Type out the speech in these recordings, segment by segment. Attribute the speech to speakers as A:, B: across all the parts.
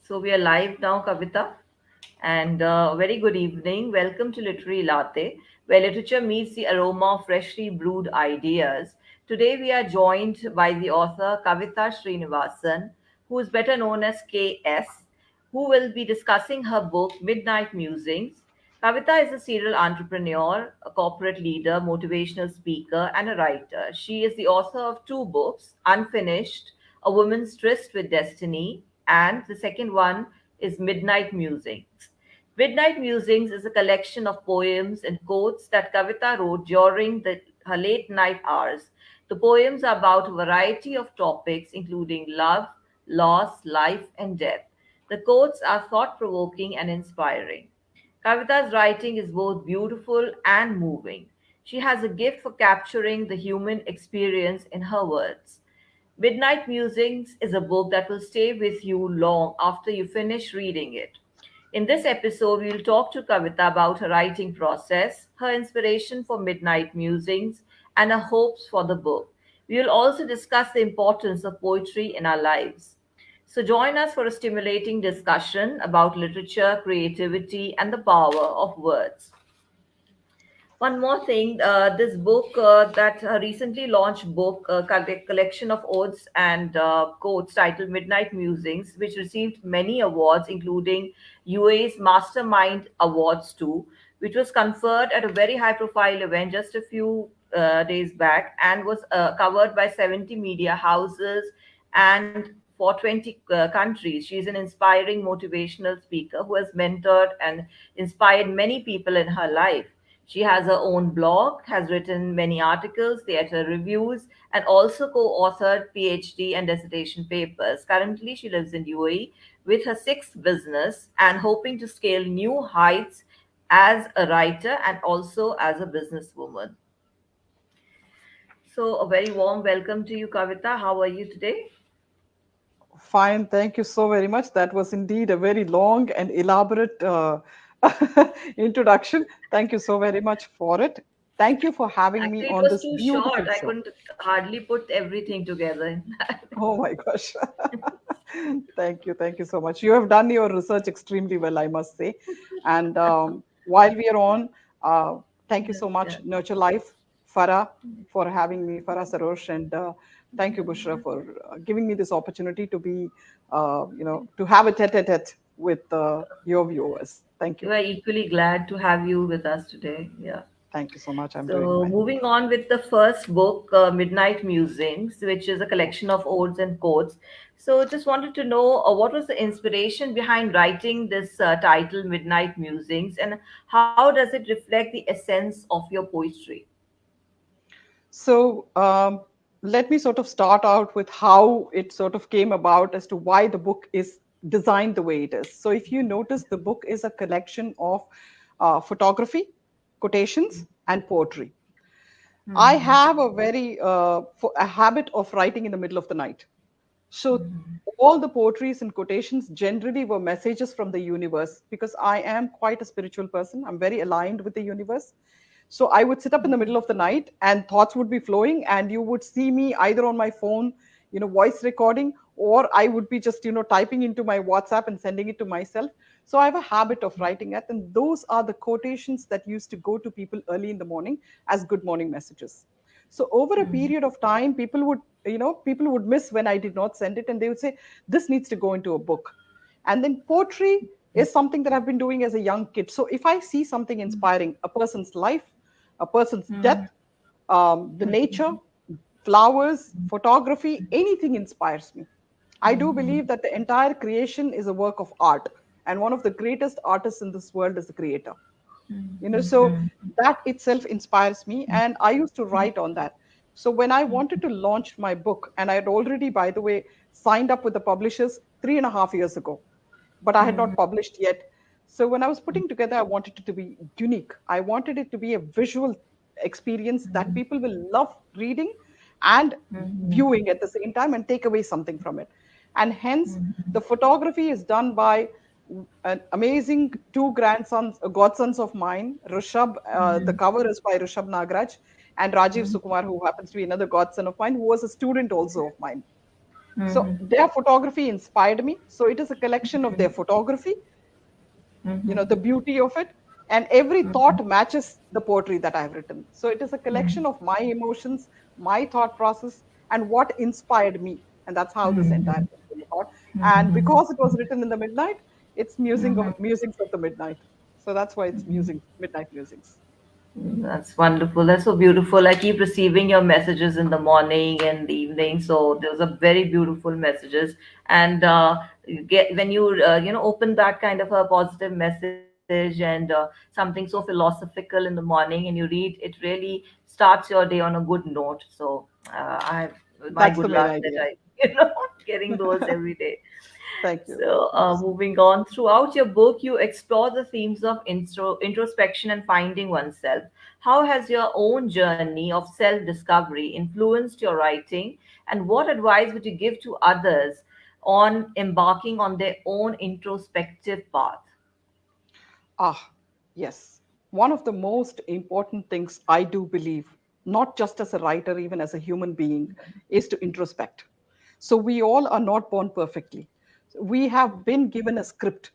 A: So we are live now, Kavitha, and very good evening. Welcome to Literary Latte, where literature meets the aroma of freshly brewed ideas. Today we are joined by the author Kavitha Srinivasan, who is better known as KS, who will be discussing her book Midnight Musings. Kavitha is a serial entrepreneur, a corporate leader, motivational speaker, and a writer. She is the author of two books, Unfinished, A Woman's Tryst with Destiny, and the second one is Midnight Musings. Midnight Musings is a collection of poems and quotes that Kavita wrote during her late night hours. The poems are about a variety of topics, including love, loss, life, and death. The quotes are thought provoking and inspiring. Kavita's writing is both beautiful and moving. She has a gift for capturing the human experience in her words. Midnight Musings is a book that will stay with you long after you finish reading it. In this episode, we will talk to Kavita about her writing process, her inspiration for Midnight Musings, and her hopes for the book. We will also discuss the importance of poetry in our lives. So, join us for a stimulating discussion about literature, creativity, and the power of words. One more thing, this book, that recently launched book, collection of odes and quotes titled Midnight Musings, which received many awards, including UAE's Mastermind Awards too, which was conferred at a very high-profile event just a few days back, and was covered by 70 media houses and for 20 countries. She is an inspiring motivational speaker who has mentored and inspired many people in her life. She has her own blog, has written many articles, theater reviews, and also co authored PhD and dissertation papers. Currently, she lives in UAE with her sixth business and hoping to scale new heights as a writer and also as a businesswoman. So, a very warm welcome to you, Kavita. How are you today?
B: Fine, thank you so very much. That was indeed a very long and elaborate introduction. Thank you so very much for it. Thank you for having me
A: Actually, it
B: on
A: was
B: this
A: too short.
B: beautiful
A: I
B: show.
A: couldn't hardly put everything together in that.
B: Oh my gosh. Thank you. Thank you so much. You have done your research extremely well, I must say. And while we are on, uh, thank you so
A: Yeah.
B: much, Nurture Life, Farah, for having me, Farah Sarosh, and thank you, Bushra, for giving me this opportunity to be, to have a tete-a-tete with your viewers. Thank you.
A: We are equally glad to have you with us today. Yeah.
B: Thank you so much. I'm doing
A: So,
B: well.
A: moving on with the first book, Midnight Musings, which is a collection of odes and quotes. So, just wanted to know what was the inspiration behind writing this title, Midnight Musings, and how does it reflect the essence of your poetry?
B: So let me sort of start out with how it sort of came about as to why the book is designed the way it is. So if you notice, the book is a collection of photography, quotations, and poetry. I have a very a habit of writing in the middle of the night. So all the poetries and quotations generally were messages from the universe because I am quite a spiritual person. I'm very aligned with the universe. So I would sit up in the middle of the night and thoughts would be flowing, and you would see me either on my phone, voice recording, or I would be just, typing into my WhatsApp and sending it to myself. So I have a habit of writing it, and those are the quotations that used to go to people early in the morning as good morning messages. So over a period of time, people would miss when I did not send it, and they would say, this needs to go into a book. And then poetry is something that I've been doing as a young kid. So if I see something inspiring, a person's life, a person's death, the nature, flowers, photography, anything inspires me. I do believe that the entire creation is a work of art, and one of the greatest artists in this world is the creator. So that itself inspires me, and I used to write on that. So when I wanted to launch my book, and I had already, by the way, signed up with the publishers 3.5 years ago, but I had not published yet. So when I was putting together, I wanted it to be unique. I wanted it to be a visual experience that people will love reading and viewing at the same time and take away something from it. And hence, the photography is done by an amazing two grandsons, godsons of mine. Rishabh, the cover is by Rishabh Nagraj, and Rajiv Sukumar, who happens to be another godson of mine, who was a student also of mine. So
A: Mhm.
B: their photography inspired me. So it is a collection of their photography, the
A: Mhm.
B: beauty of it, and every
A: Mhm.
B: thought matches the poetry that I've written. So it is a collection
A: Mhm.
B: of my emotions, my thought process, and what inspired me. And that's how this entire
A: Mhm.
B: thing came about. And
A: Mhm.
B: because it was written in the midnight, it's
A: Mhm.
B: musings of the midnight. So that's why it's
A: Mhm.
B: musings, midnight musings.
A: That's wonderful. That's so beautiful. I keep receiving your messages in the morning and the evening. So those are very beautiful messages. And you get when you open that kind of a positive message and something so philosophical in the morning, and you read, it really starts your day on a good note. So I, my
B: That's
A: good
B: the main
A: luck that
B: idea.
A: I getting those every day.
B: Thank you.
A: So,
B: Yes.
A: moving on, throughout your book, you explore the themes of introspection and finding oneself. How has your own journey of self discovery influenced your writing, and what advice would you give to others on embarking on their own introspective path?
B: Ah, yes. One of the most important things I do believe, not just as a writer, even as a human being, is to introspect. So we all are not born perfectly. We have been given a script.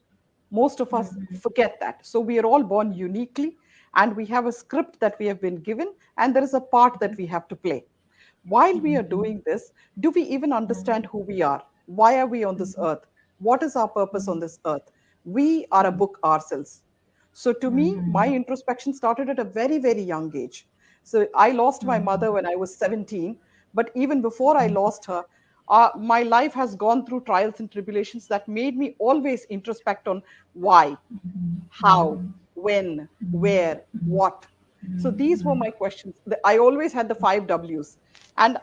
B: Most of us forget that. So we are all born uniquely, and we have a script that we have been given, and there is a part that we have to play. While we are doing this, do we even understand who we are? Why are we on this earth? What is our purpose on this earth? We are a book ourselves. So to me, my introspection started at a very, very young age. So I lost my mother when I was 17, but even before I lost her, my life has gone through trials and tribulations that made me always introspect on why, how, when, where, what. So these were my questions. I always had the five W's. And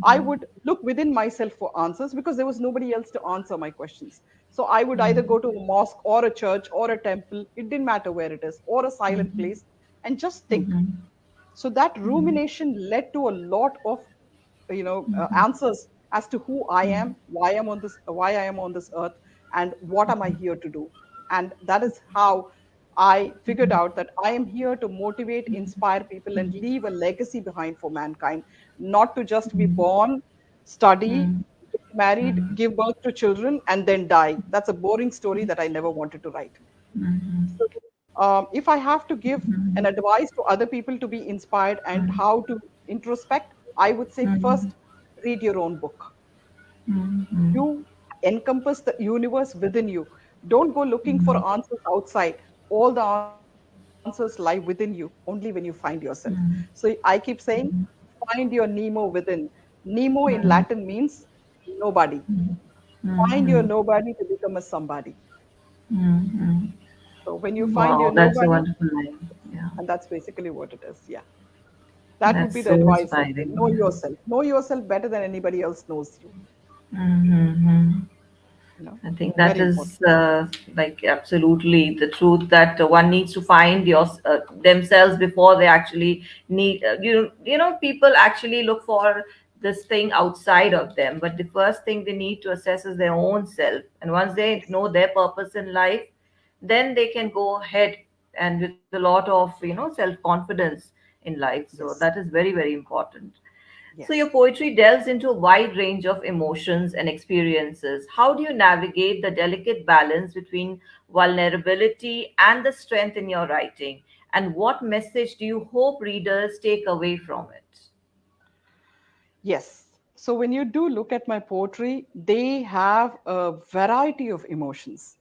B: I would look within myself for answers because there was nobody else to answer my questions. So I would either go to a mosque or a church or a temple, it didn't matter where it is, or a silent place, and just think. So that rumination led to a lot of answers as to who I am, why I am on this earth, and what am I here to do. And that is how I figured out that I am here to motivate, inspire people, and leave a legacy behind for mankind, not to just be born, study, get married, give birth to children, and then die. That's a boring story that I never wanted to write. So, if I have to give an advice to other people to be inspired and how to introspect, I would say first, read your own book. You encompass the universe within you. Don't go looking for answers outside. All the answers lie within you only when you find yourself. So I keep saying, find your Nemo within. Nemo in Latin means nobody. Find your nobody to become a somebody. So when you find your
A: Wow, that's a
B: nobody,
A: wonderful line. Yeah,
B: and that's basically what it is. Yeah. That would be
A: that's
B: the
A: so
B: advice I say.
A: inspiring.
B: Know
A: Yeah.
B: yourself. Know yourself better than anybody else knows you.
A: Mm-hmm.
B: You know,
A: I think that
B: very important.
A: is like absolutely the truth that one needs to find themselves before they actually need people actually look for this thing outside of them, but the first thing they need to assess is their own self, and once they
B: Yes.
A: know their purpose in life, then they can go ahead and with a lot of self confidence in life. So that
B: Yes.
A: is very, very important. So, your
B: Yes.
A: poetry delves into a wide range of emotions and experiences. How do you navigate the delicate balance between vulnerability and the strength in your writing? And what message do you hope readers take away from it?
B: Yes. So when you do look at my poetry, they have a variety of emotions.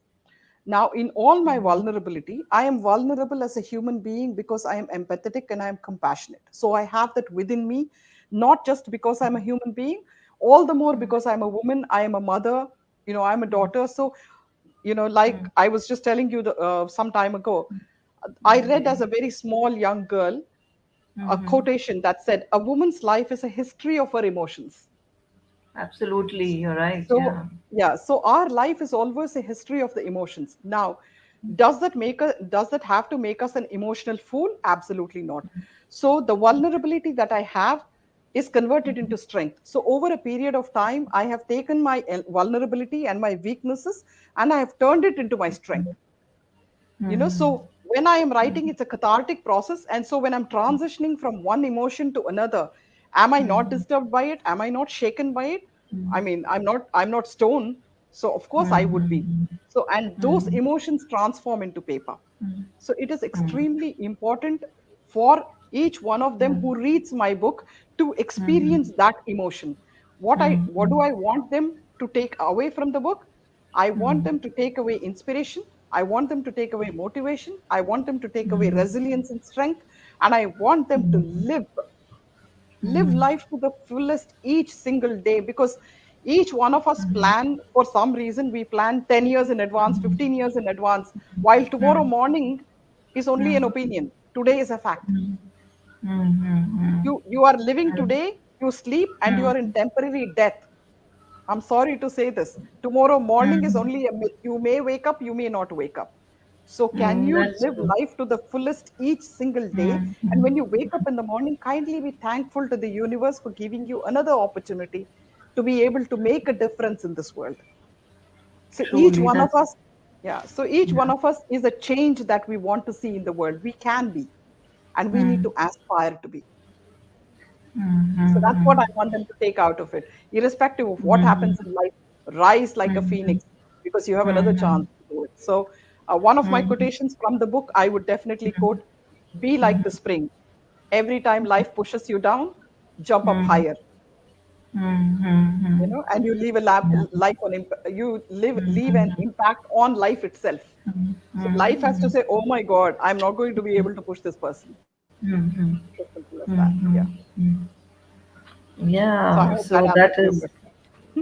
B: Now, in all my vulnerability, I am vulnerable as a human being because I am empathetic and I am compassionate. So I have that within me, not just because I'm a human being, all the more because I'm a woman, I am a mother, I'm a daughter. So, like I was just telling you some time ago, I read as a very small young girl a quotation that said, "A woman's life is a history of her emotions."
A: Absolutely, you're right.
B: So,
A: Yeah.
B: yeah, so our life is always a history of the emotions. Now, does that have to make us an emotional fool? Absolutely not. So the vulnerability that I have is converted into strength. So over a period of time, I have taken my vulnerability and my weaknesses and I have turned it into my strength. So when I am writing, it's a cathartic process. And so when I'm transitioning from one emotion to another, am I not disturbed by it? Am I not shaken by it? I mean, I'm not stone, so of course I would be. So, and those emotions transform into paper. So it is extremely important for each one of them who reads my book to experience that emotion. What do I want them to take away from the book? I want them to take away inspiration. I want them to take away motivation. I want them to take away resilience and strength. And I want them to live life to the fullest each single day, because each one of us plan, for some reason we plan 10 years in advance, 15 years in advance, while tomorrow morning is only an opinion. Today is a fact. You are living today, you sleep, and you are in temporary death. I'm sorry to say this. Tomorrow morning is only a myth. You may wake up, you may not wake up. So, can you
A: That's
B: live
A: true.
B: life to the fullest each single day? And when you wake up in the morning, kindly be thankful to the universe for giving you another opportunity to be able to make a difference in this world. So, each
A: Truly,
B: one of
A: that's
B: us, yeah, so each
A: yeah.
B: one of us is a change that we want to see in the world. We can be, and we need to aspire to be. So that's what I want them to take out of it. Irrespective of what happens in life, rise like a phoenix, because you have another chance to do it. So, one of my quotations from the book, I would definitely quote: be like the spring. Every time life pushes you down, jump up higher. And you leave a life on you leave an impact on life itself. So life has to say, "Oh my God, I'm not going to be able to push this person." As simple as that. Yeah. So I
A: Yeah,
B: hope that
A: so that
B: answers your
A: is,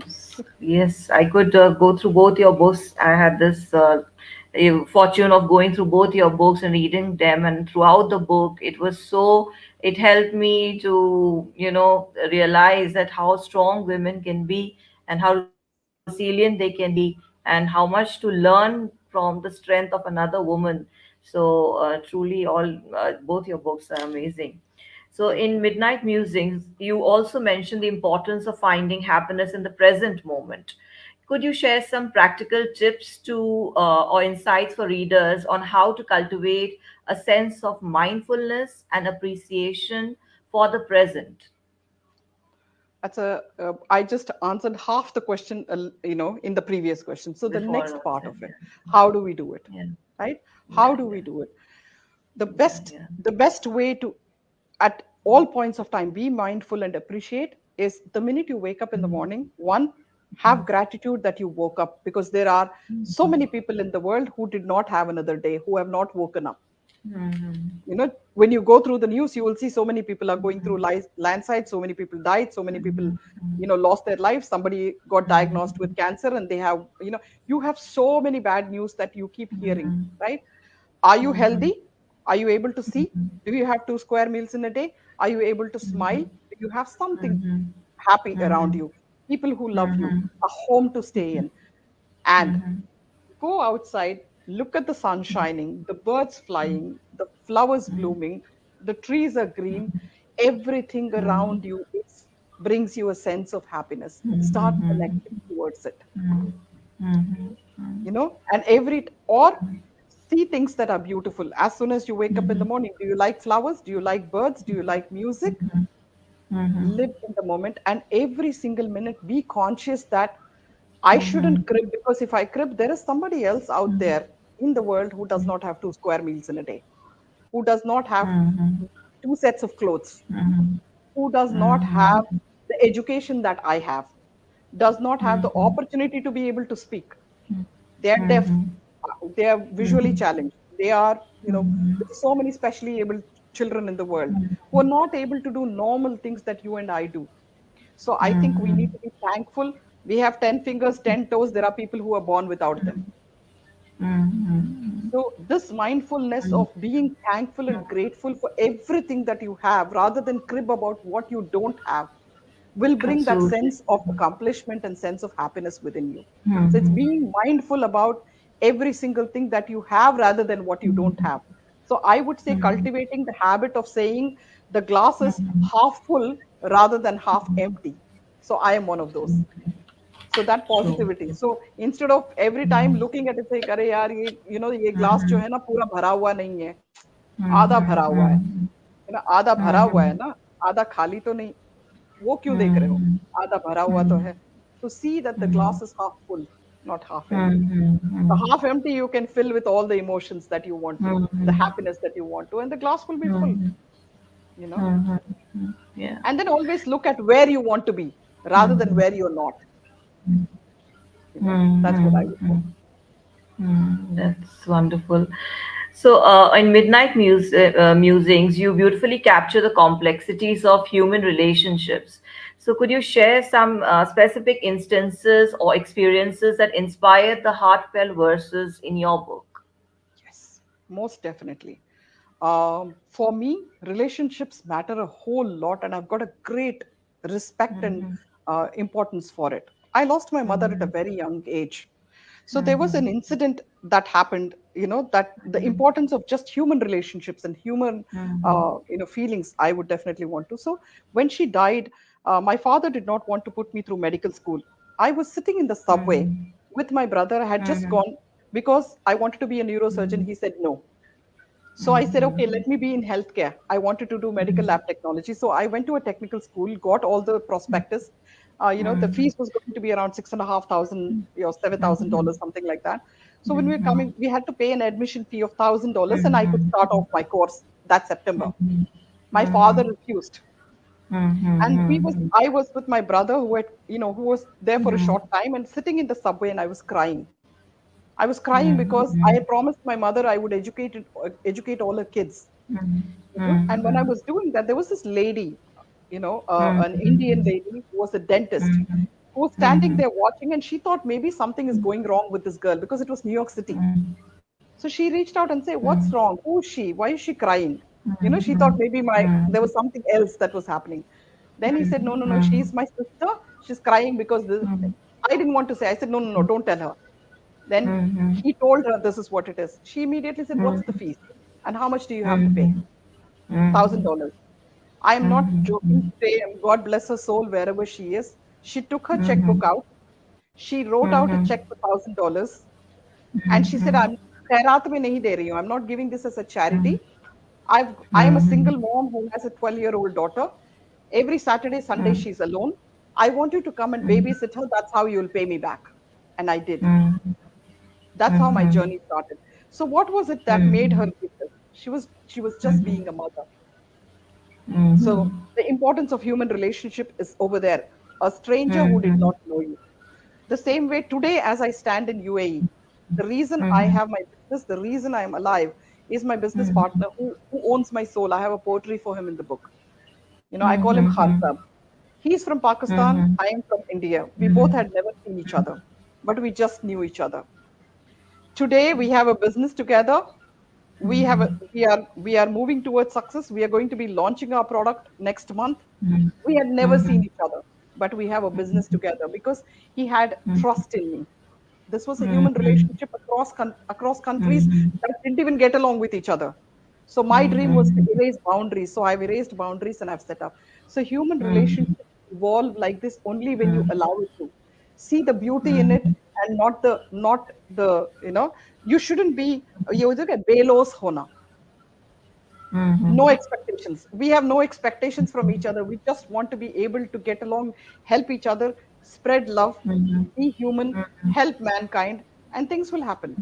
B: question.
A: yes, I could go through both your books. I had this fortune of going through both your books and reading them, and throughout the book, it helped me to, realize that how strong women can be and how resilient they can be, and how much to learn from the strength of another woman. So, truly, both your books are amazing. So,
B: Thank
A: in
B: you.
A: Midnight Musings, you also mentioned the importance of finding happiness in the present moment. Could you share some practical tips or insights for readers on how to cultivate a sense of mindfulness and appreciation for the present?
B: I just answered half the question, in the previous question. So the
A: Before
B: next part
A: also,
B: of it,
A: yeah,
B: how do we do it?
A: yeah,
B: Right? How
A: yeah,
B: do we
A: yeah,
B: do it? The
A: yeah,
B: best,
A: yeah.
B: the best way to, at all points of time, be mindful and appreciate is the minute you wake up in the morning. One, have gratitude that you woke up, because there are so many people in the world who did not have another day, who have not woken up.
A: Mm-hmm.
B: When you go through the news, you will see so many people are going through landslides, so many people died, so many people lost their lives, somebody got diagnosed with cancer, and they have you have so many bad news that you keep hearing, right? Are you healthy? Are you able to see? Do you have 2 square meals in a day? Are you able to smile? Do you have something happy around you? People who love you, a home to stay in. And go outside, look at the sun shining, the birds flying, the flowers blooming, the trees are green, everything around you brings you a sense of happiness. Start connecting towards it, and or see things that are beautiful. As soon as you wake up in the morning, do you like flowers? Do you like birds? Do you like music? Live in the moment, and every single minute be conscious that I shouldn't crib, because if I crib, there is somebody else out there in the world who does not have 2 square meals in a day, who does not have 2 sets of clothes, who does not have the education that I have, does not have the opportunity to be able to speak. They are deaf, they are visually challenged, they are, there's so many specially able children in the world who are not able to do normal things that you and I do. So I think we need to be thankful. We have 10 fingers, 10 toes. There are people who are born without them. So this mindfulness of being thankful and grateful for everything that you have, rather than crib about what you don't have, will bring that
A: Absolutely.
B: sense of accomplishment and sense of happiness within you. So it's being mindful about every single thing that you have rather than what you don't have. So I would say cultivating the habit of saying the glass is half full rather than half empty. So I am one of those. So that
A: True.
B: positivity. So instead of every time looking at it say, अरे यार ये glass जो है ना पूरा भरा हुआ नहीं है, आधा भरा हुआ है ना, आधा भरा हुआ है ना, आधा खाली तो नहीं, वो क्यों देख रहे हो? आधा भरा हुआ तो है. to see that the
A: Mm-hmm.
B: glass is half full, not half empty. The
A: Mm-hmm.
B: half empty you can fill with all the emotions that you want to, the
A: Mm-hmm.
B: happiness that you want to, and the glass will be full,
A: Mm-hmm.
B: you know.
A: Mm-hmm. Yeah.
B: And then always look at where you want to be rather than
A: Mm-hmm.
B: where you're not, That's what I would say.
A: Mm-hmm. That's wonderful. So, in Musings, you beautifully capture the complexities of human relationships. So, could you share some specific instances or experiences that inspired the heartfelt verses in your book?
B: Yes, most definitely. For me, relationships matter a whole lot, and I've got a great respect and
A: Mm-hmm.
B: importance for it. I lost my mother at a
A: Mm-hmm.
B: very young age. So there was an
A: Mm-hmm.
B: incident that happened, that the importance of just human relationships and human,
A: Mm-hmm.
B: feelings, I would definitely want to. So when she died, my father did not want to put me through medical school. I was sitting in the subway
A: Mm-hmm.
B: with my brother. I had just
A: Mm-hmm.
B: gone because I wanted to be a neurosurgeon. He said no. So I said, okay,
A: Mm-hmm.
B: let me be in healthcare. I wanted to do medical lab technology. So I went to a technical school, got all the prospectus. The
A: Mm-hmm.
B: fees was going to be around 6,500, $7,000, something like that. So when we were
A: Mm-hmm.
B: coming, we had to pay an admission fee of $1,000, and I could start
A: Mm-hmm.
B: off my course that September.
A: Mm-hmm.
B: My father refused, and
A: Mm-hmm.
B: I was with my brother who was there for a short time, and sitting in the subway, and I was crying. I was crying because I had promised my mother I would educate all her kids. And when I was doing that, there was this lady, an Indian lady who was a dentist, who was standing there watching, and she thought maybe something is going wrong with this girl because it was New York City. So she reached out and said, "What's wrong? Who is she? Why is she crying?" She thought maybe my there was something else that was happening. Then he said, "No, no, no, she's my sister. She's crying because this." I didn't want to say. I said, "No, no, no, don't tell her." Then he told her this is what it is. She immediately said, "What's the fees? And how much do you have to pay?" $1,000. I am not joking today, and God bless her soul wherever she is. She took her checkbook out. She wrote out a check for $1,000, and she said, "I'm khairat mein nahi de rahi hu. I'm not giving this as a charity. I am a single mom who has a 12-year-old daughter. Every Saturday, Sunday, she's alone. I want you to come and babysit her. That's how you'll pay me back." And I did. That's how my journey started. So what was it that made her give this? She was just being a mother. So the importance of human relationship is over there. A stranger who did not know you. The same way today, as I stand in UAE, the reason I have my business, the reason I am alive, is my business partner who owns my soul. I have a poetry for him in the book. I call him Khansab. He's from Pakistan. I am from India. We both had never seen each other, but we just knew each other. Today we have a business together. We are moving towards success. We are going to be launching our product next month. We had never seen each other, but we have a business together because he had trust in me. This was a human relationship across countries that didn't even get along with each other. So my dream was to erase boundaries. So I've erased boundaries and I've set up. So human relationships evolve like this only when you allow it to. See the beauty in it, and not the you shouldn't be you belos hona. No expectations. We have no expectations from each other. We just want to be able to get along, help each other, spread love, be human, help mankind, and things will happen.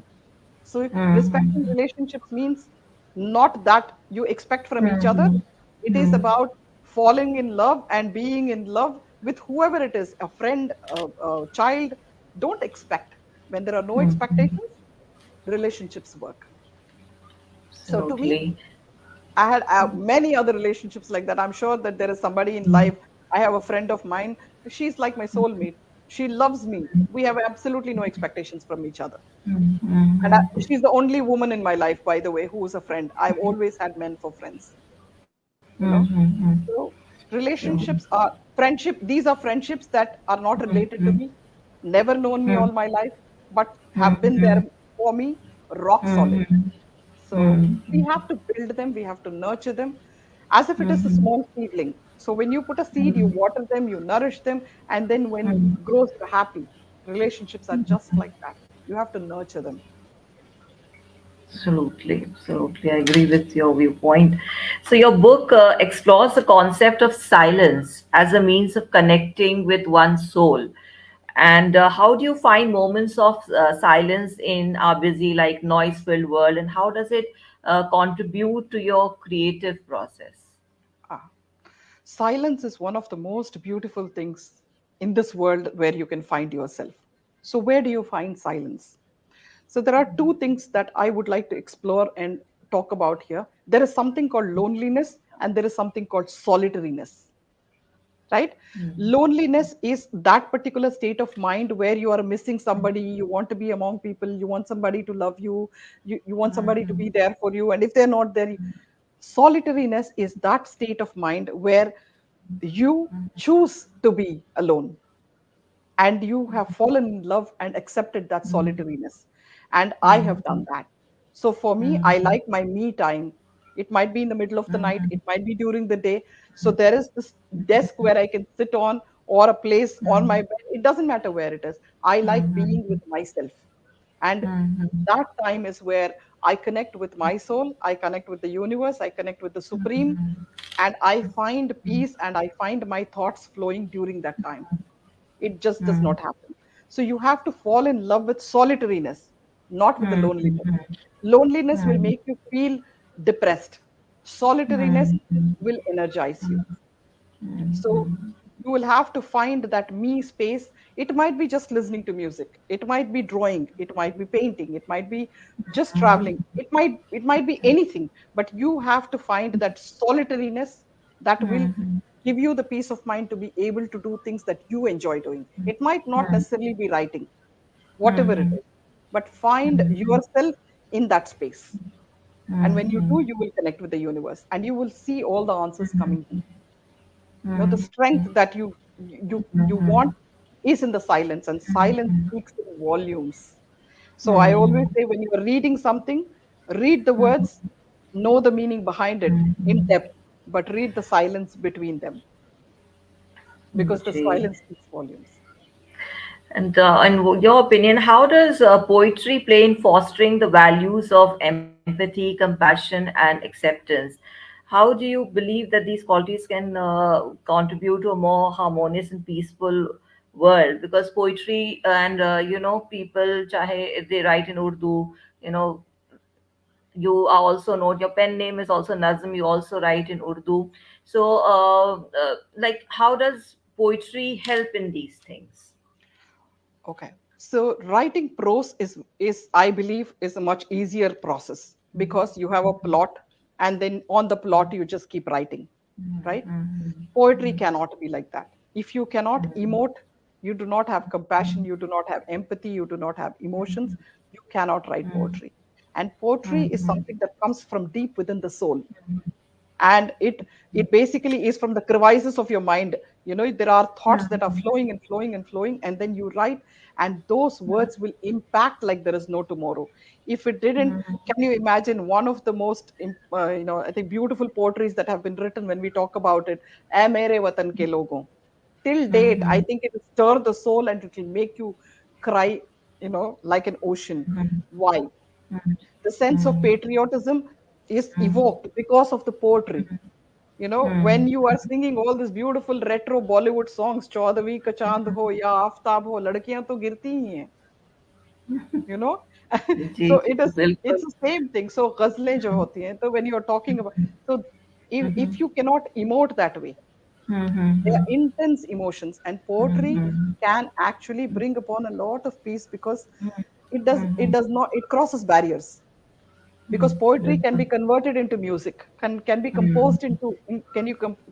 B: So respecting relationships means not that you expect from each other. It is about falling in love and being in love with whoever it is, a friend, a child. Don't expect. When there are no expectations, relationships work. So to me,
A: Absolutely.
B: I had many other relationships like that. I'm sure that there is somebody in life. I have a friend of mine. She's like my soulmate. She loves me. We have absolutely no expectations from each other. And she's the only woman in my life, by the way, who is a friend. I've always had men for friends, you know. So relationships are friendship. These are friendships that are not related to me, never known me all my life, but have been there for me, rock solid. So we have to build them, we have to nurture them as if it is a small seedling. So when you put a seed, you water them, you nourish them, and then when it grows, you're happy. Relationships are just like that. You have to nurture them.
A: Absolutely, absolutely. I agree with your viewpoint. So, your book explores the concept of silence as a means of connecting with one's soul. And how do you find moments of silence in our busy, like noise-filled world, and how does it contribute to your creative process?
B: Ah, silence is one of the most beautiful things in this world where you can find yourself. So, where do you find silence? So, there are two things that I would like to explore and talk about here. There is something called loneliness, and there is something called solitariness, right? Loneliness is that particular state of mind where you are missing somebody, you want to be among people, you want somebody to love you, you want somebody to be there for you, and if they're not there, solitariness is that state of mind where you choose to be alone and you have fallen in love and accepted that solitariness. And I have done that. So for me, I like my me time. It might be in the middle of the night, it might be during the day. So there is this desk where I can sit on, or a place on my bed. It doesn't matter where it is. I like being with myself. And that time is where I connect with my soul, I connect with the universe, I connect with the supreme, and I find peace and I find my thoughts flowing during that time. It just does not happen. So you have to fall in love with solitariness, not with the loneliness. Loneliness will make you feel depressed. Solitariness will energize you. So you will have to find that me space. It might be just listening to music. It might be drawing. It might be painting. It might be just traveling. It might be anything. But you have to find that solitariness that will give you the peace of mind to be able to do things that you enjoy doing. It might not necessarily be writing, whatever it is, but find yourself in that space. And when you do, you will connect with the universe and you will see all the answers coming to you. The strength that you want is in the silence, and silence speaks in volumes. So I always say, when you are reading something, read the words, know the meaning behind it in depth, but read the silence between them, because the
A: Okay.
B: silence speaks volumes.
A: And in your opinion, how does poetry play in fostering the values of empathy, compassion, and acceptance? How do you believe that these qualities can contribute to a more harmonious and peaceful world? Because poetry and people, chahe they write in Urdu, you know, you are also known. Your pen name is also Nazm. You also write in Urdu. So, like, how does poetry help in these things?
B: Okay. So writing prose is I believe is a much easier process, because you have a plot and then on the plot you just keep writing, right? Poetry cannot be like that. If you cannot emote, you do not have compassion, you do not have empathy, you do not have emotions, you cannot write poetry. And poetry is something that comes from deep within the soul, and it basically is from the crevices of your mind. There are thoughts that are flowing and flowing and flowing, and then you write, and those words will impact like there is no tomorrow. If it didn't, can you imagine one of the most I think beautiful poetries that have been written when we talk about it, "Ae mere watan ke logon." Till date, I think it will stir the soul and it will make you cry, like an ocean. Why? The sense of patriotism is evoked because of the poetry. When you are singing all these beautiful retro Bollywood songs, "Chaudavi ka chand ho ya aftab ho, ladkiyan to girti hi hain," you know
A: ji
B: so
A: ji
B: it's
A: बिल्कुल.
B: the same thing. So ghazlein jo hoti hain, so when you are talking about, so if you cannot emote that way, they are intense emotions, and poetry can actually bring upon a lot of peace, because it does not, it crosses barriers, because poetry can be converted into music, can be composed into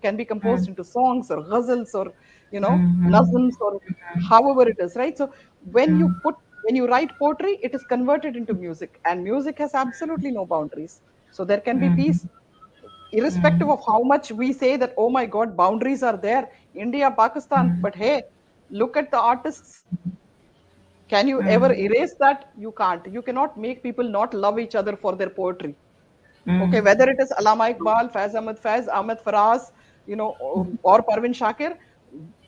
B: can be composed into songs or ghazals, or nazms, or however it is, right? So when you write poetry, it is converted into music, and music has absolutely no boundaries. So there can be peace, irrespective of how much we say that, oh my god, boundaries are there, India, Pakistan, but hey, look at the artists. Can you ever erase that? You can't. You cannot make people not love each other for their poetry. Okay, whether it is Alama Iqbal, Faiz Ahmed Faraz, or Parvin Shakir,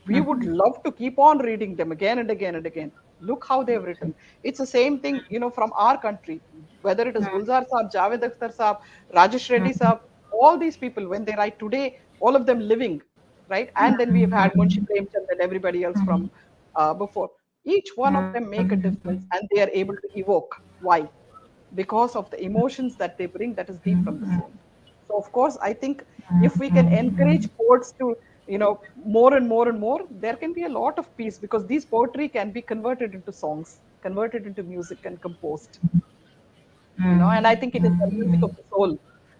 B: we would love to keep on reading them again and again and again. Look how they've written. It's the same thing, from our country, whether it is Gulzar Saab, Javed Akhtar Saab, Rajesh Reddy Saab, all these people, when they write today, all of them living, right? And then we've had Munshi Premchand and everybody else from before. Each one of them make a difference and they are able to evoke. Why? Because of the emotions that they bring that is deep from the soul. So of course, I think if we can encourage poets to, more and more and more, there can be a lot of peace because these poetry can be converted into songs, converted into music and composed. And I think it is the music of the soul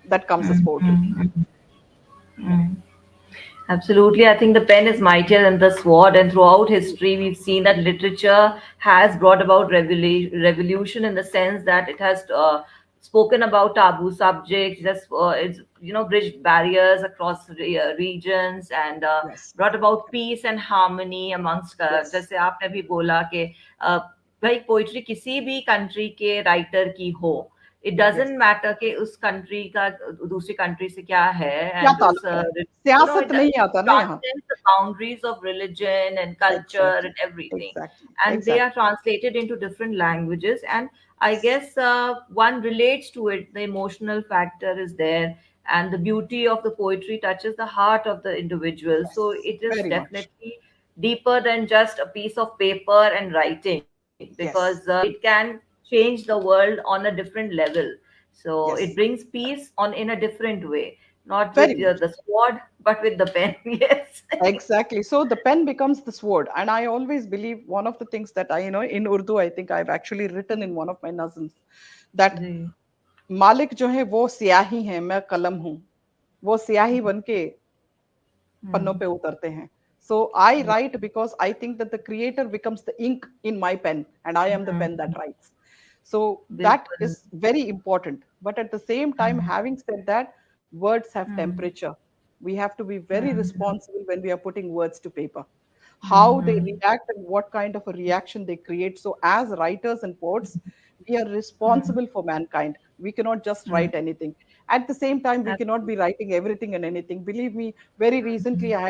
B: that comes as poetry.
A: Absolutely. I think the pen is mightier than the sword, and throughout history, we've seen that literature has brought about revolution in the sense that it has spoken about taboo subjects, it's bridged barriers across regions, and
B: Yes,
A: brought about peace and harmony amongst.
B: yes,
A: जैसे आपने भी बोला कि भाई poetry किसी भी country के writer की हो, इट
B: yes.
A: डजंट मैटर कि उस कंट्री का दूसरी कंट्री से क्या है,
B: क्या
A: एंड उस
B: ताल्लुक है? सियासत
A: it
B: नहीं आता ना यहाँ.
A: transcends the boundaries of religion and culture
B: Exactly,
A: and everything,
B: exactly,
A: and they are
B: exactly.
A: translated into different languages. And I
B: Yes,
A: guess one relates to it, the emotional factor is there, and the beauty of the poetry touches the heart of the individual, so
B: yes,
A: it is
B: very much.
A: definitely deeper than just a piece of paper and writing, because
B: Yes,
A: it can change the world on a different level. So it
B: yes,
A: brings peace on in a different way, not with
B: very much.
A: the sword, but with the pen. Yes.
B: Exactly. So the pen becomes the sword. And I always believe one of the things that in Urdu, I think I've actually written in one of my nazms that
A: जी.
B: मालिक जो है वो स्याही है, मैं कलम हूँ. वो स्याही बन के पन्नों पे
A: हम्म.
B: उतरते हैं. So I write because I think that the creator becomes the ink in my pen and I am the pen that
A: hmm.
B: writes. So that
A: बिल्कुल.
B: is very important. But at the same time, having said that, words have
A: hmm.
B: temperature. We have to be very
A: hmm.
B: responsible when we are putting words to paper. How they
A: hmm.
B: react and what kind of a reaction they create. So, as writers and poets, we are responsible for mankind. We cannot just write anything. At the same time, we cannot be writing everything and anything. Believe me, very recently I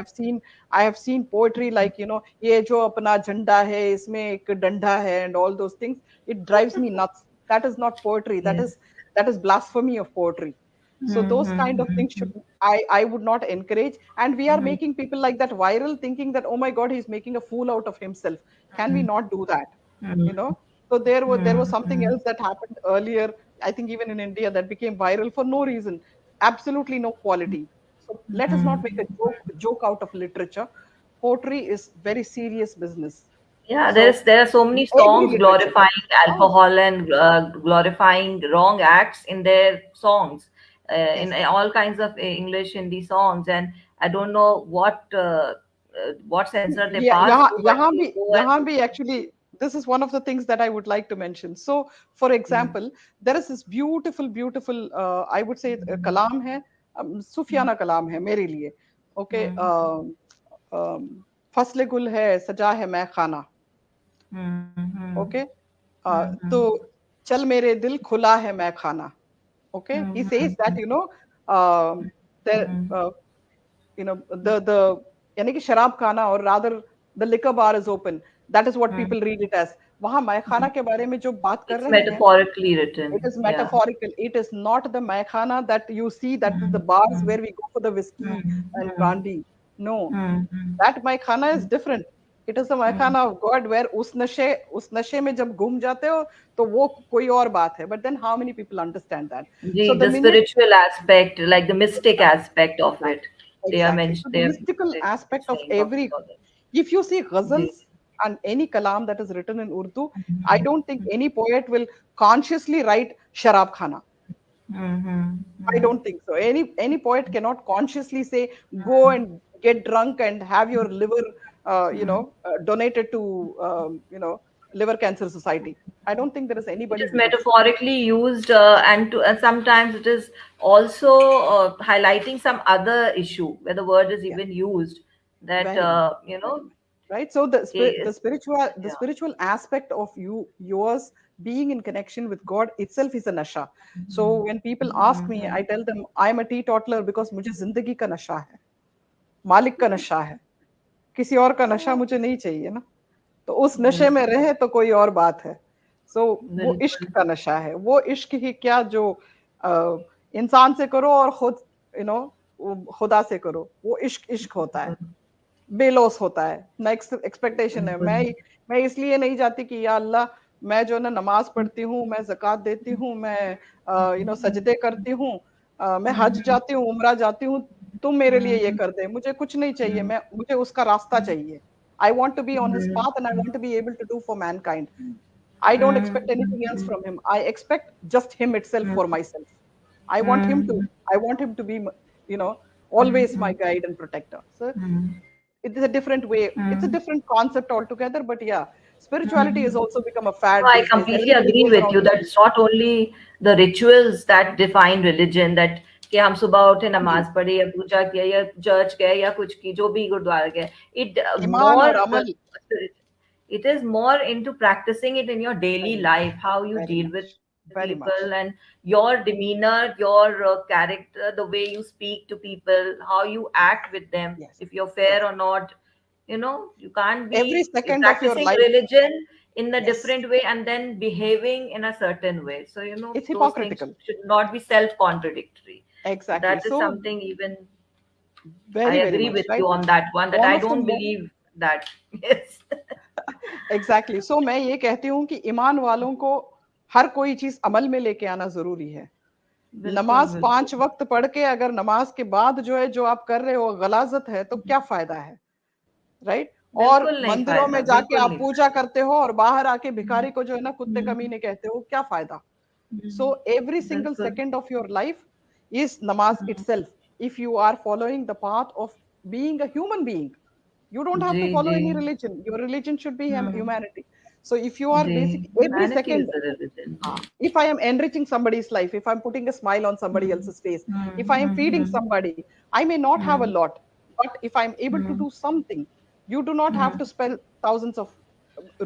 B: have seen poetry like ये जो अपना झंडा है इसमें एक डंडा है and all those things. It drives me nuts. That is not poetry. That
A: Yes.
B: is that is blasphemy of poetry. So those kind of things should I would not encourage. And we are making people like that viral, thinking that oh my God, he's making a fool out of himself. Can we not do that? You know. So there was something else that happened earlier. I think even in India that became viral for no reason, absolutely no quality. So let us not make a joke out of literature. Poetry is very serious business.
A: Yeah,
B: So
A: there are so many
B: every
A: songs
B: literature.
A: glorifying
B: Oh
A: alcohol and glorifying wrong acts in their songs, in
B: yes.
A: all kinds of English Hindi songs, and I don't know what censor they pass
B: यहाँ
A: through, but
B: यहाँ
A: they
B: भी
A: go and
B: यहाँ
A: put
B: भी
A: it.
B: actually this is one of the things that I would like to mention. So, for
A: Mm.
B: example, there is this beautiful I would say कलाम है, सूफियाना कलाम है मेरे लिए. Okay,
A: Mm.
B: फसले गुल है सजा है मैं खाना.
A: Mm.
B: Okay, तो
A: Mm.
B: चल मेरे दिल खुला है मैं खाना. Okay, he says that there the यानी कि शराब खाना or rather the liquor bar is open. That is what
A: Mm.
B: people read it as. वहाँ मैखाना के बारे में जो बात कर
A: It's
B: रहे हैं,
A: metaphorically
B: it
A: written.
B: is
A: Yeah.
B: metaphorical. It is not the मैखाना that you see, that is the bars where we go for the whiskey and brandy. No, that मैखाना is different. It is the मैखाना of God where उस नशे में जब घूम जाते हो तो वो कोई और बात है. But then how many people understand that? So the
A: The
B: minute
A: spiritual aspect, like the mystic
B: exactly,
A: aspect of it,
B: exactly, exactly. So the
A: they are
B: mystical aspect of
A: saying talking
B: every,
A: about it.
B: if you see
A: ji.
B: ghazals and any kalam that is written in Urdu, I don't think any poet will consciously write sharab khana.
A: Hmm.
B: I don't think so. Any poet cannot consciously say go and get drunk and have your liver, donated to liver cancer society. I don't think there is
A: It
B: anybody
A: is
B: believes that.
A: metaphorically used, and sometimes it is also highlighting some other issue where the word is
B: Yeah,
A: even used, that
B: very much,
A: you
B: very
A: know,
B: much. Right. So the
A: is,
B: the
A: yeah.
B: spiritual aspect of yours being in connection with God itself is a nasha. So when people ask me, I tell them I'm a teetotaler because मुझे जिंदगी का नशा है, मालिक का नशा है, किसी और का नशा मुझे नहीं चाहिए ना. तो उस नशे में
A: बिल्कुल.
B: रहे तो कोई और बात है. सो वो इश्क
A: बिल्कुल.
B: का नशा है, वो इश्क ही क्या जो अ, इंसान से करो और खुद यू नो खुदा से करो, वो इश्क इश्क होता है. बेलॉस होता है ना, एक्सपेक्टेशन है। मैं इसलिए नहीं जाती कि या अल्लाह, मैं जो है ना नमाज पढ़ती हूँ, मैं ज़कात देती हूँ, मैं सजदे करती हूँ, मैं हज जाती हूँ, उम्रा जाती हूँ, तुम मेरे लिए ये कर दे। मुझे कुछ नहीं चाहिए, मुझे उसका रास्ता चाहिए। I want to be on his path and I want to be able to do for mankind. I don't expect anything else from him. I expect just him itself for myself. I want him to. I want him to be, you know, always my guide and protector. So it is a different way. It's a different concept altogether. But yeah, spirituality has also become a
A: No,
B: fad
A: I
B: these days.
A: completely
B: Everybody
A: agree
B: goes
A: with
B: around
A: you that
B: saying,
A: it's not only the rituals that define religion, that कि हम सुबह उठे
B: "जी,
A: नमाज पढ़ी या पूजा किया या church गए या कुछ की जो भी गुरुद्वारा गए, it
B: Iman
A: more
B: or Amal."
A: it is more into practicing it in your daily
B: Very
A: life,
B: much,
A: how you
B: very
A: deal with
B: much, very
A: people
B: much.
A: and your demeanor, your character, the way you speak to people, how you act with them,
B: Yes,
A: if you're
B: yes.
A: fair or not. You can't
B: Every
A: be
B: second of your
A: practicing
B: life,
A: religion in a
B: yes,
A: different way and then behaving in a certain way. So,
B: it's
A: those things
B: hypocritical.
A: should not be self contradictory. So,
B: Exactly.
A: that is
B: So
A: something even I
B: very, very
A: agree
B: much,
A: with
B: right?
A: you on that one, that
B: One
A: I
B: of the
A: don't
B: most
A: believe that. Yes.
B: Exactly so मैं ये कहती हूँ कि ईमान वालों को हर कोई चीज अमल में लेके आना जरूरी है।
A: बिल्कुल
B: नमाज
A: बिल्कुल
B: 5 वक्त पढ़ के अगर नमाज के बाद जो है जो आप कर रहे हो गलाजत है तो क्या फायदा है, राइट? और
A: बिल्कुल नहीं
B: मंदिरों
A: फायदा,
B: में जाके
A: बिल्कुल
B: आप
A: नहीं
B: पूजा
A: फायदा।
B: करते हो और बाहर आके भिखारी को जो है ना कुत्ते
A: हम्म,
B: कमीने कहते हो, क्या फायदा? So
A: हम्म,
B: every single
A: बिल्कुल।
B: second of your life is namaz
A: hmm,
B: itself. If you are following the path of being a human being, you don't have
A: जी
B: to follow
A: जी।
B: any religion. Your religion should be
A: hmm,
B: humanity. So if you are
A: जी।
B: basic every
A: humanity is
B: second,
A: the religion जी।
B: if I am enriching somebody's life, if I'm putting a smile on somebody else's face, if I am feeding
A: hmm,
B: somebody, I may not have a
A: hmm,
B: lot, but if I'm able to
A: hmm,
B: do something, you do not have
A: hmm,
B: to spend thousands of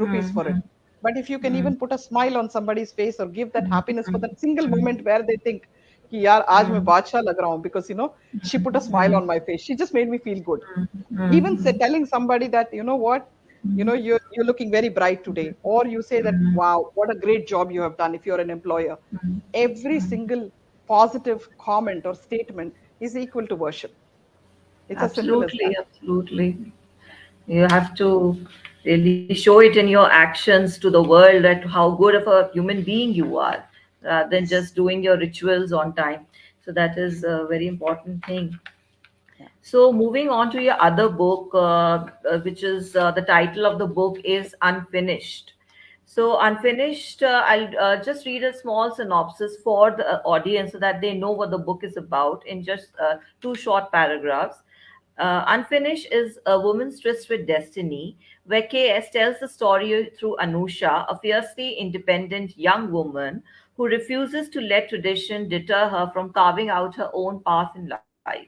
B: rupees for it.
A: Hmm,
B: But if you can
A: hmm,
B: even put a smile on somebody's face or give that happiness for
A: hmm,
B: that single moment where they think कि यार आज मैं
A: हम्म,
B: बादशाह लग रहा हूँ, because she put a smile
A: hmm,
B: on my face, she just made me feel good. Even say,
A: hmm,
B: telling somebody that, you know what, you're looking very bright today, or you say that,
A: hmm,
B: wow, what a great job you have done if you're an employer.
A: Hmm,
B: Every single positive comment or statement is equal to worship. It's as simple as that.
A: absolutely, absolutely. You have to really show it in your actions to the world that how good of a human being you are, rather than
B: Yes.
A: just doing your rituals on time. So that is a very important thing.
B: Yeah.
A: So, moving on to your other book, which is the title of the book is Unfinished. So, Unfinished, I'll just read a small synopsis for the audience so that they know what the book is about in just two short paragraphs. Unfinished is a woman's tryst with destiny, where KS tells the story through Anusha, a fiercely independent young woman who refuses to let tradition deter her from carving out her own path in life.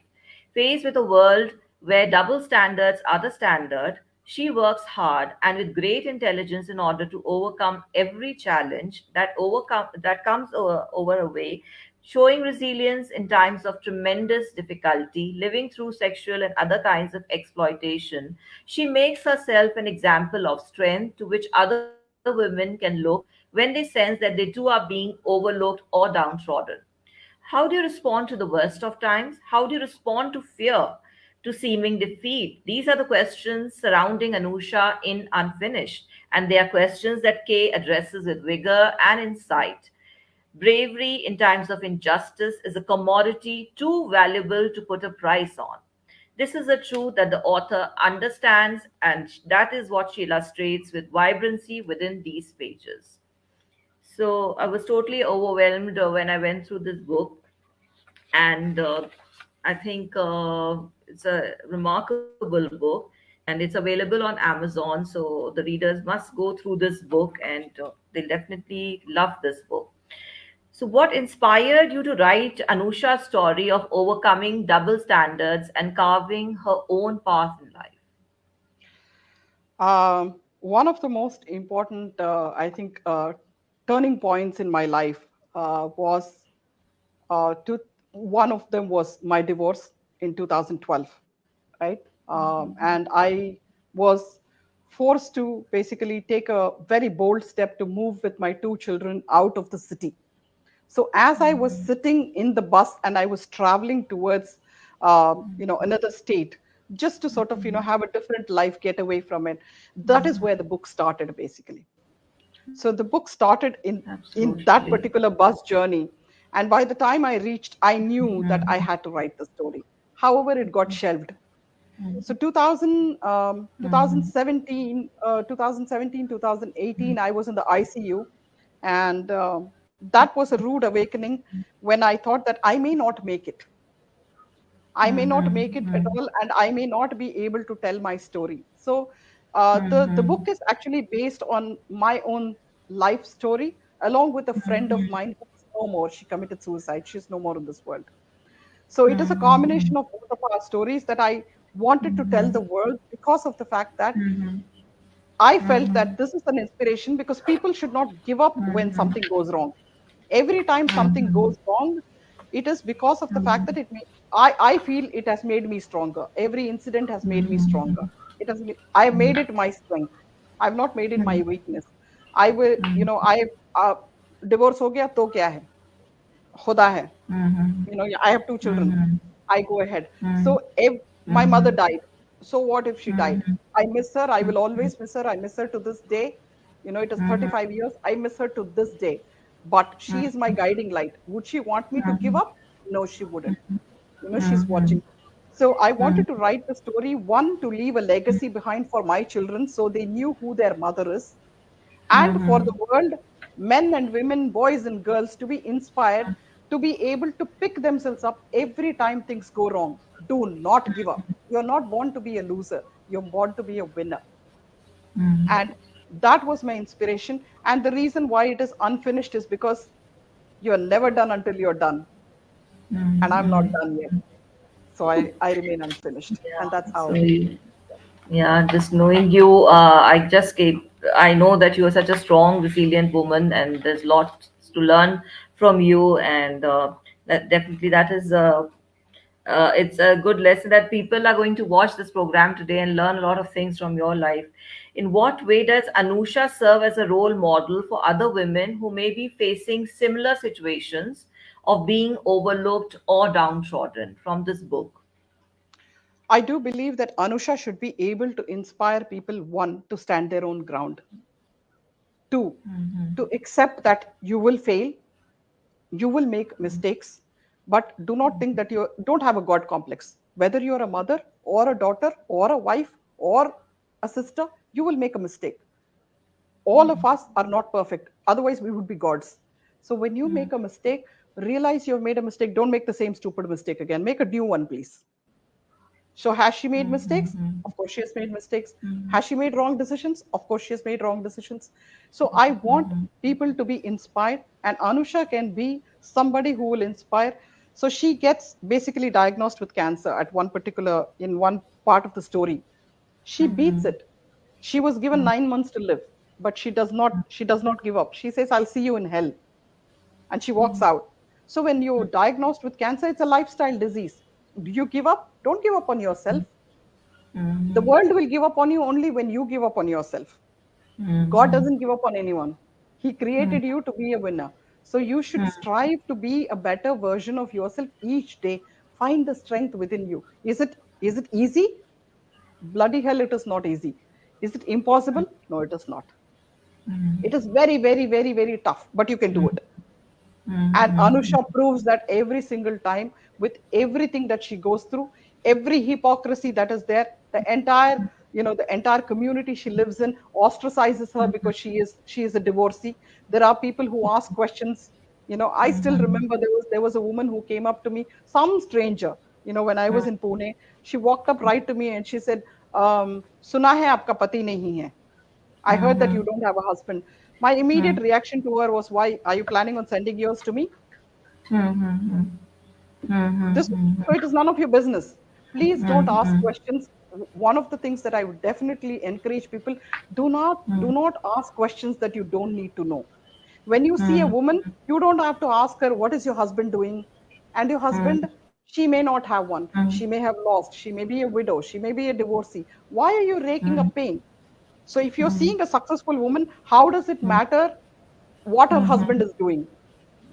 A: Faced with a world where double standards are the standard, she works hard and with great intelligence in order to overcome every challenge that comes over her way, showing resilience in times of tremendous difficulty, living through sexual and other kinds of exploitation. She makes herself an example of strength to which other women can look when they sense that they too are being overlooked or downtrodden. How do you respond to the worst of times? How do you respond to fear, to seeming defeat? These are the questions surrounding Anusha in Unfinished, and they are questions that Kay addresses with vigor and insight. Bravery in times of injustice is a commodity too valuable to put a price on. This is a truth that the author understands, and that is what she illustrates with vibrancy within these pages. So I was totally overwhelmed when I went through this book, and I think it's a remarkable book, and it's available on Amazon. So the readers must go through this book, and they'll definitely love this book. So, what inspired you to write Anusha's story of overcoming double standards and carving her own path in life?
B: One of the most important, I think, turning points in my life was to one of them was my divorce in 2012, right? And I was forced to basically take a very bold step to move with my two children out of the city. So as I was sitting in the bus and I was traveling towards, another state, just to sort of, have a different life, get away from it. That is where the book started, basically. So the book started in that
A: Absolutely.
B: particular bus journey. And by the time I reached, I knew that I had to write the story. However, it got shelved. So 2017, 2018, I was in the ICU. And that was a rude awakening when I thought that I may not make it. I may not make it at all, and I may not be able to tell my story. So, the book is actually based on my own life story, along with a friend of mine who is no more. She committed suicide. She's no more in this world. So, it is a combination of both of our stories that I wanted to tell the world because of the fact that I felt that this is an inspiration because people should not give up when something goes wrong. Every time something goes wrong, it is because of the fact that I feel it has made me stronger. Every incident has made me stronger. I have made it my strength. I've not made it my weakness. I will, uh, divorce हो गया तो क्या है? खुदा है. I have two children. I go ahead. So if my mother died, so what if she died? I miss her. I will always miss her. I miss her to this day. It is 35 years. I miss her to this day. But she is my guiding light. Would she want me to give up? No, she wouldn't. She's watching. So I wanted to write the story, one, to leave a legacy behind for my children so they knew who their mother is, and for the world, men and women, boys and girls, to be inspired, to be able to pick themselves up every time things go wrong. Do not give up. You're not born to be a loser, you're born to be a winner. And that was my inspiration. And the reason why it is unfinished is because you're never done until you're done. And I'm not done yet. So I remain unfinished. And that's
A: Yeah. So
B: how.
A: you, yeah, just knowing you, I know that you are such a strong, resilient woman, and there's lots to learn from you. And that definitely that is it's a good lesson that people are going to watch this program today and learn a lot of things from your life. In what way does Anusha serve as a role model for other women who may be facing similar situations of being overlooked or downtrodden from this book?
B: I do believe that Anusha should be able to inspire people, one, to stand their own ground, two, to accept that you will fail, you will make mistakes, but do not think that you don't have a God complex. Whether you're a mother or a daughter or a wife or a sister, you will make a mistake. All of us are not perfect. Otherwise, we would be gods. So when you make a mistake, realize you've made a mistake. Don't make the same stupid mistake again. Make a new one, please. So has she made mistakes? Of course, she has made mistakes. Has she made wrong decisions? Of course, she has made wrong decisions. So I want people to be inspired, and Anusha can be somebody who will inspire. So she gets basically diagnosed with cancer at in one part of the story. She beats it. She was given 9 months to live, but she does not give up. She says, I'll see you in hell, and she walks out. So when you're diagnosed with cancer, it's a lifestyle disease. Do you give up? Don't give up on yourself. The world will give up on you only when you give up on yourself. God doesn't give up on anyone. He created you to be a winner. So you should strive to be a better version of yourself each day. Find the strength within you. Is it easy? Bloody hell, it is not easy. Is it impossible? No, it is not. It is very, very, very, very tough, but you can do it. And Anusha proves that every single time with everything that she goes through, every hypocrisy that is there, the entire community she lives in ostracizes her because she is a divorcee. There are people who ask questions. I still remember there was a woman who came up to me, some stranger, when I was in Pune. She walked up right to me and she said, "Suna hai aapka pati nahi hai." I heard that you don't have a husband. My immediate reaction to her was, why are you planning on sending yours to me? This so it is none of your business. Please don't ask questions. One of the things that I would definitely encourage people, do not ask questions that you don't need to know. When you see a woman, you don't have to ask her, what is your husband doing? And your husband, she may not have one. She may have lost. She may be a widow. She may be a divorcee. Why are you raking up pain? So if you're seeing a successful woman, how does it matter what her husband is doing?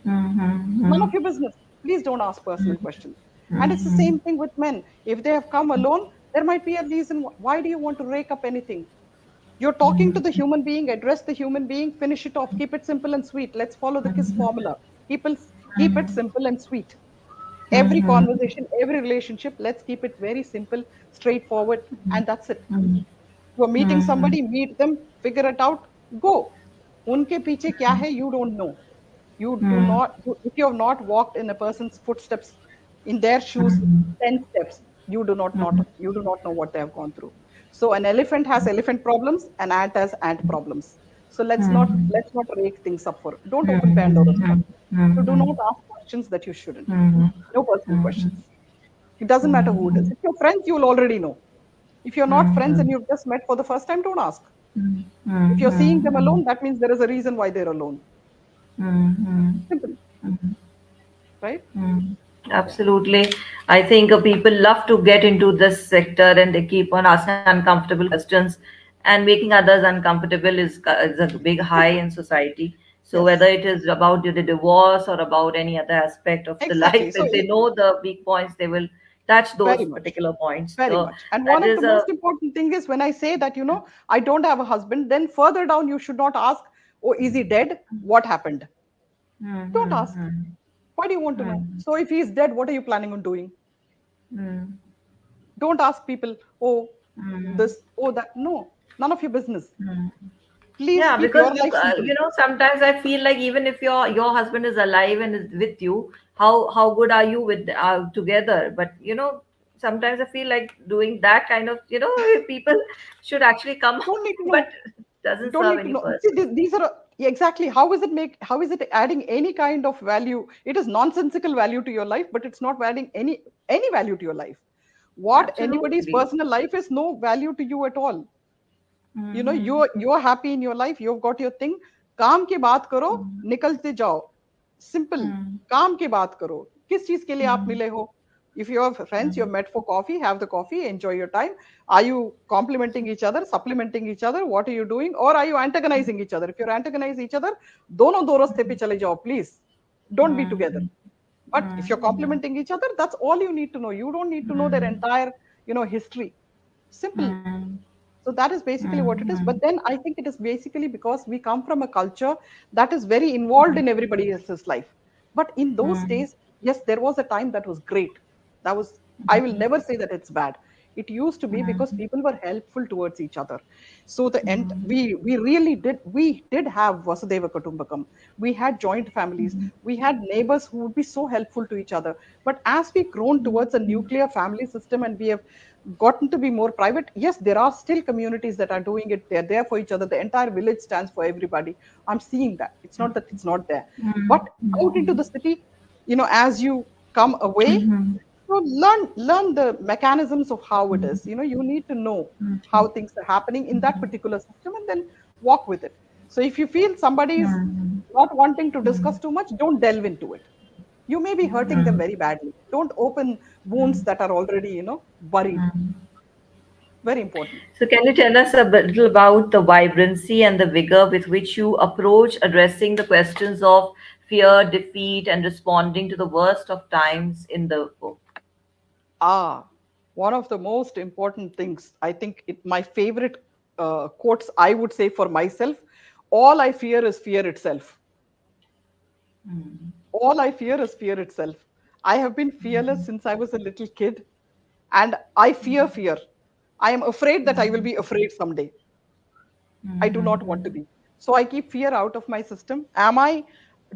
B: It's none of your business. Please don't ask personal questions. And it's the same thing with men. If they have come alone, There might be a reason. Why do you want to rake up anything? You're talking to the human being, address the human being, finish it off, keep it simple and sweet. Let's follow the KISS formula. Keep it, keep it simple and sweet. Every conversation, every relationship, let's keep it very simple, straightforward, and that's it. You're meeting somebody, meet them, figure it out, go. Unke piche kya hai, you don't know. You do not, if you have not walked in a person's footsteps, in their shoes, 10 steps, you do not know what they have gone through. So an elephant has elephant problems, an ant has ant problems. So let's not rake things up for. Don't open Pandora's box. So do not ask questions that you shouldn't. No personal questions. It doesn't matter who it is. If you're friends, you'll already know. If you're not friends and you've just met for the first time, don't ask. If you're seeing them alone, that means there is a reason why they're alone. Simple, right? Yeah.
A: Absolutely. I think people love to get into this sector and they keep on asking uncomfortable questions, and making others uncomfortable is a big high in society. So whether
B: Yes.
A: it is about the divorce or about any other aspect of the life,
B: Exactly. So
A: if they know the weak points, they will touch
B: very
A: those
B: much,
A: particular points.
B: very
A: So
B: much. And one
A: that
B: of the
A: is a
B: most important thing is when I say that, I don't have a husband, then further down you should not ask, oh, is he dead? What happened? Don't ask. Why do you want to know? So if he's dead, what are you planning on doing? Don't ask people, oh, this, oh, that. No, none of your business. Please
A: yeah,
B: keep
A: because
B: your life simple.
A: sometimes I feel like even if your husband is alive and is with you, how good are you with together? But sometimes I feel like doing that kind of people should actually come out,
B: Don't need to
A: but
B: know.
A: doesn't
B: Don't
A: serve
B: need to
A: any
B: know. See,
A: purpose.
B: these are exactly how is it adding any kind of value? It is nonsensical value to your life, but it's not adding any value to your life. What anybody's
A: Absolutely.
B: personal life is no value to you at all. You're happy in your life, you've got your thing. काम की बात करो, निकलते जाओ. Simple. काम की बात करो. किस चीज के लिए आप मिले हो? If you have friends, you're met for coffee, have the coffee, enjoy your time. Are you complimenting each other, supplementing each other? What are you doing? Or are you antagonizing each other? If you're antagonizing each other, दोनों दो रास्ते पे चले जाओ, please. Don't be together. But if you're complimenting each other, that's all you need to know. You don't need to know their entire, history. Simple. So that is basically what it is. But then I think it is basically because we come from a culture that is very involved in everybody else's life. But in those days, yes, there was a time that was great. That was, I will never say that it's bad. It used to be because people were helpful towards each other. So the end, we really did have Vasudeva Kutumbakam. We had joint families. We had neighbors who would be so helpful to each other. But as we grown towards a nuclear family system and we have gotten to be more private, yes, there are still communities that are doing it. They're there for each other. The entire village stands for everybody. I'm seeing that. It's not that it's not there. But out into the city, as you come away, so learn the mechanisms of how it is. You need to know how things are happening in that particular system and then walk with it. So if you feel somebody is not wanting to discuss too much, don't delve into it. You may be hurting them very badly. Don't open wounds that are already, buried. Very important.
A: So, can you tell us a little about the vibrancy and the vigor with which you approach addressing the questions of fear, defeat, and responding to the worst of times in the book?
B: Ah, one of the most important things, I think my favorite quotes I would say for myself, all I fear is fear itself. All I fear is fear itself. I have been fearless since I was a little kid, and I fear fear. I am afraid that I will be afraid someday. I do not want to be. So I keep fear out of my system.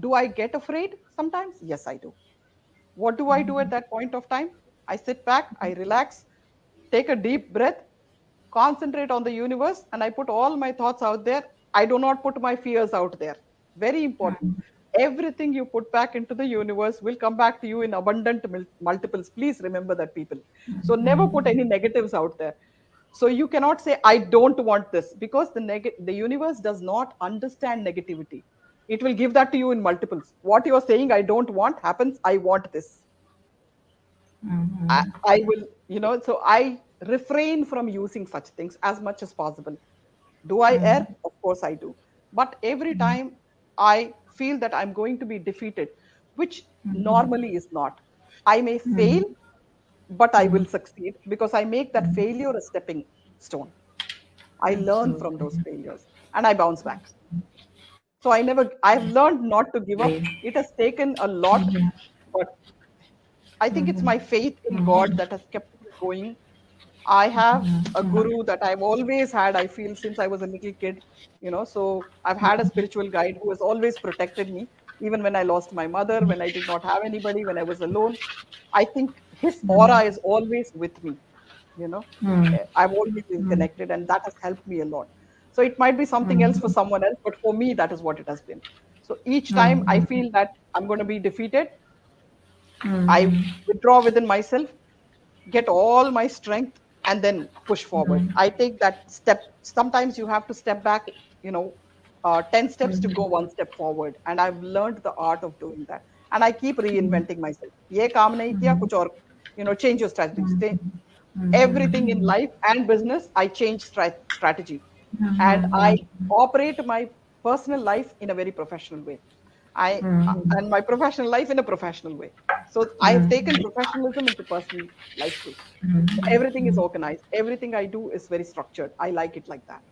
B: Do I get afraid sometimes? Yes, I do. What do I do at that point of time? I sit back, I relax, take a deep breath, concentrate on the universe, and I put all my thoughts out there. I do not put my fears out there. Very important. Everything you put back into the universe will come back to you in abundant multiples. Please remember that, people. So never put any negatives out there. So you cannot say, I don't want this, because the universe does not understand negativity. It will give that to you in multiples. What you're saying, I don't want, happens, I want this. I will, so I refrain from using such things as much as possible. Do I err? Of course I do. But every time I feel that I'm going to be defeated, which normally is not, I may fail, but I will succeed because I make that failure a stepping stone. I learn from those
A: Absolutely.
B: failures and I bounce back. So I've learned not to give up.
A: Great.
B: It has taken a lot, but I think it's my faith in God that has kept me going. I have a guru that I've always had, I feel, since I was a little kid, so I've had a spiritual guide who has always protected me, even when I lost my mother, when I did not have anybody, when I was alone. I think his aura is always with me, you know. I've always been connected, and that has helped me a lot. So it might be something else for someone else, but for me, that is what it has been. So each time I feel that I'm going to be defeated, I withdraw within myself, get all my strength, and then push forward. I take that step. Sometimes you have to step back, you know, 10 steps to go one step forward. And I've learned the art of doing that. And I keep reinventing myself. Ye kaam nahi kiya, kuch aur, change your strategy. Everything in life and business, I change strategy. And I operate my personal life in a very professional way. And my professional life in a professional way. So I have taken professionalism into personal life too. So everything is organized. Everything I do is very structured. I like it like that.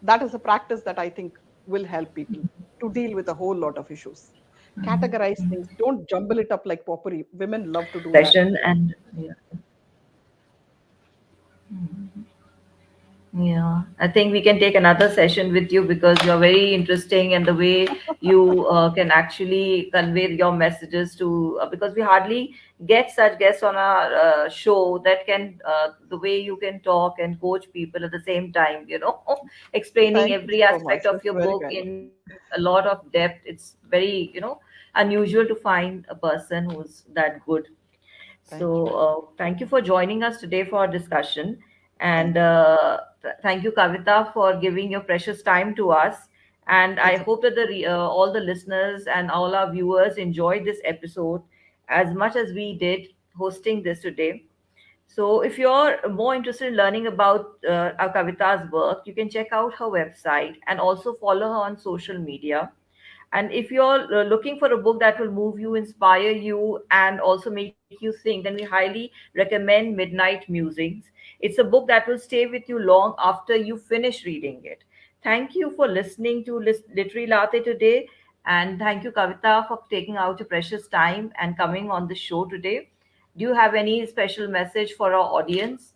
B: That is a practice that I think will help people to deal with a whole lot of issues. Categorize things. Don't jumble it up like potpourri. Women love to do that.
A: Session and yeah. Yeah, I think we can take another session with you because you're very interesting and the way you can actually convey your messages to, because we hardly get such guests on our show that can, the way you can talk and coach people at the same time, explaining
B: Thank you
A: every
B: so much.
A: aspect of
B: That's
A: your
B: very
A: book
B: kind of
A: in
B: you.
A: a lot of depth. It's very, unusual to find a person who's that good.
B: Thank
A: So,
B: you.
A: thank you for joining us today for our discussion. And
B: Thank you.
A: thank you, Kavita, for giving your precious time to us. And I
B: It's a
A: hope that all the listeners and all our viewers enjoyed this episode as much as we did hosting this today. So, if you're more interested in learning about Kavita's work, you can check out her website and also follow her on social media. And if you're looking for a book that will move you, inspire you, and also make you think, then we highly recommend Midnight Musings. It's a book that will stay with you long after you finish reading it. Thank you for listening to Literary Latte today. And thank you, Kavita, for taking out your precious time and coming on the show today. Do you have any special message for our audience?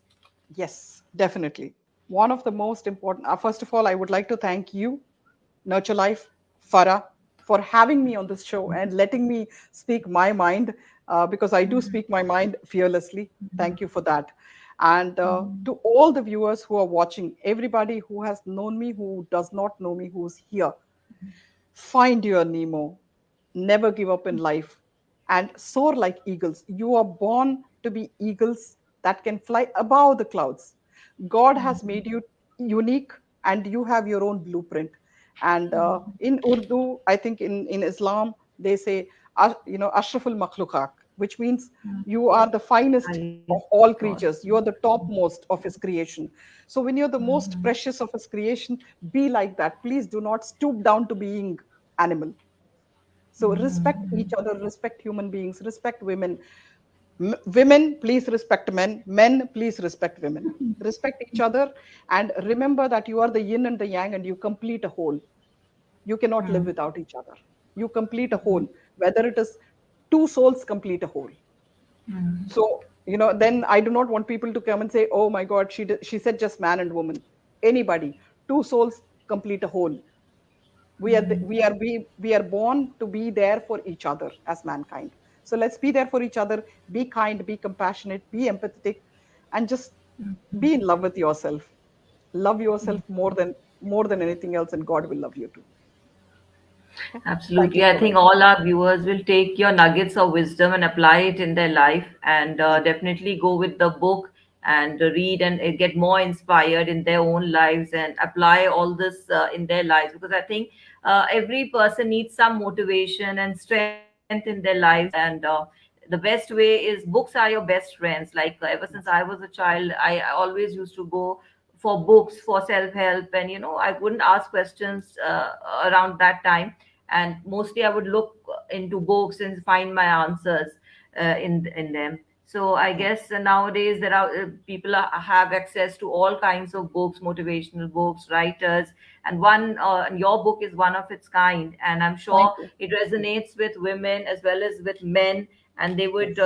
B: Yes, definitely. One of the most important, first of all, I would like to thank you, Nurture Life, Farah, for having me on this show and letting me speak my mind because I do speak my mind fearlessly. Thank you for that. And to all the viewers who are watching, everybody who has known me, who does not know me, who's here, find your Nemo. Never give up in life and soar like eagles. You are born to be eagles that can fly above the clouds. God has made you unique and you have your own blueprint. And in Urdu, I think in Islam, they say, Ashraful Makhluqat, which means you are the finest
A: Highest
B: of
A: thought.
B: all creatures. You are the topmost of his creation. So when you're the most precious of his creation, be like that. Please do not stoop down to being animal. So respect each other, respect human beings, respect women. Women, please respect men. Men, please respect women. Respect each other and remember that you are the yin and the yang and you complete a whole. You cannot live without each other. You complete a whole, whether it is two souls complete a whole. So, then I do not want people to come and say, oh my God, she said just man and woman. Anybody, two souls complete a whole. We are born to be there for each other as mankind. So let's be there for each other, be kind, be compassionate, be empathetic, and just be in love with yourself. Love yourself more than anything else, and God will love you too. Okay, thank you
A: Absolutely. I
B: so much.
A: think all our viewers will take your nuggets of wisdom and apply it in their life and
B: Thank you.
A: definitely go with the book and read and get more inspired in their own lives and apply all this in their lives because I think every person needs some motivation and strength in their lives and the best way is books are your best friends. Like ever since
B: Yes.
A: I was a child, I always used to go for books for self help and I wouldn't ask questions around that time and mostly I would look into books and find my answers in them. So I guess nowadays there are people have access to all kinds of books, motivational books, writers, and and your book is one of its kind. And I'm
B: Thank
A: sure
B: you.
A: it resonates with women as well as with men, and
B: Yes.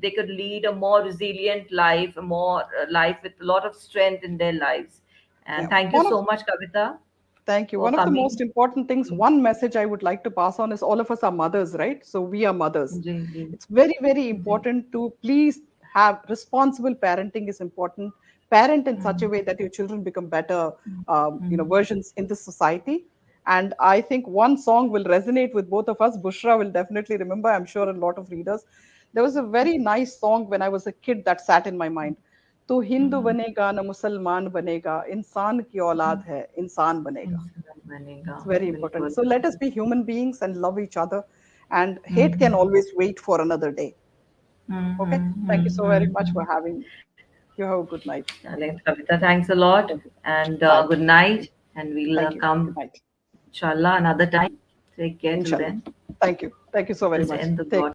A: they could lead a more resilient life, a more life with a lot of strength in their lives. And
B: Yeah.
A: thank you
B: One of
A: so much, Kavita,
B: Thank you.
A: for
B: One of the most
A: coming.
B: important things, one message I would like to pass on is all of us are mothers, right? So we are mothers.
A: Ji ji
B: It's very, very
A: ji
B: important to please have responsible parenting is important. Parent in such a
A: hmm,
B: way that your children become better,
A: hmm,
B: versions in this society. And I think one song will resonate with both of us. Bushra will definitely remember. I'm sure a lot of readers. There was a very nice song when I was a kid that sat in my mind. तो हिंदू
A: हम्म,
B: बनेगा न मुसलमान बनेगा इंसान की औलाद है इंसान बनेगा.
A: इंसान बनेगा
B: It's very important.
A: बिल्कुल
B: So let us be human beings and love each other. And hate can
A: hmm,
B: always wait for another day. Okay. Thank you so very much for
A: hmm.
B: having me. You have a good night.
A: Kavita, thanks a lot,
B: Thank you.
A: and
B: Thank
A: good
B: you.
A: night. And we'll
B: Thank you. Good
A: come,
B: night.
A: inshallah, another time. Take care till
B: Inshallah.
A: then.
B: Thank you. Thank you so very
A: This
B: much.
A: end the
B: Take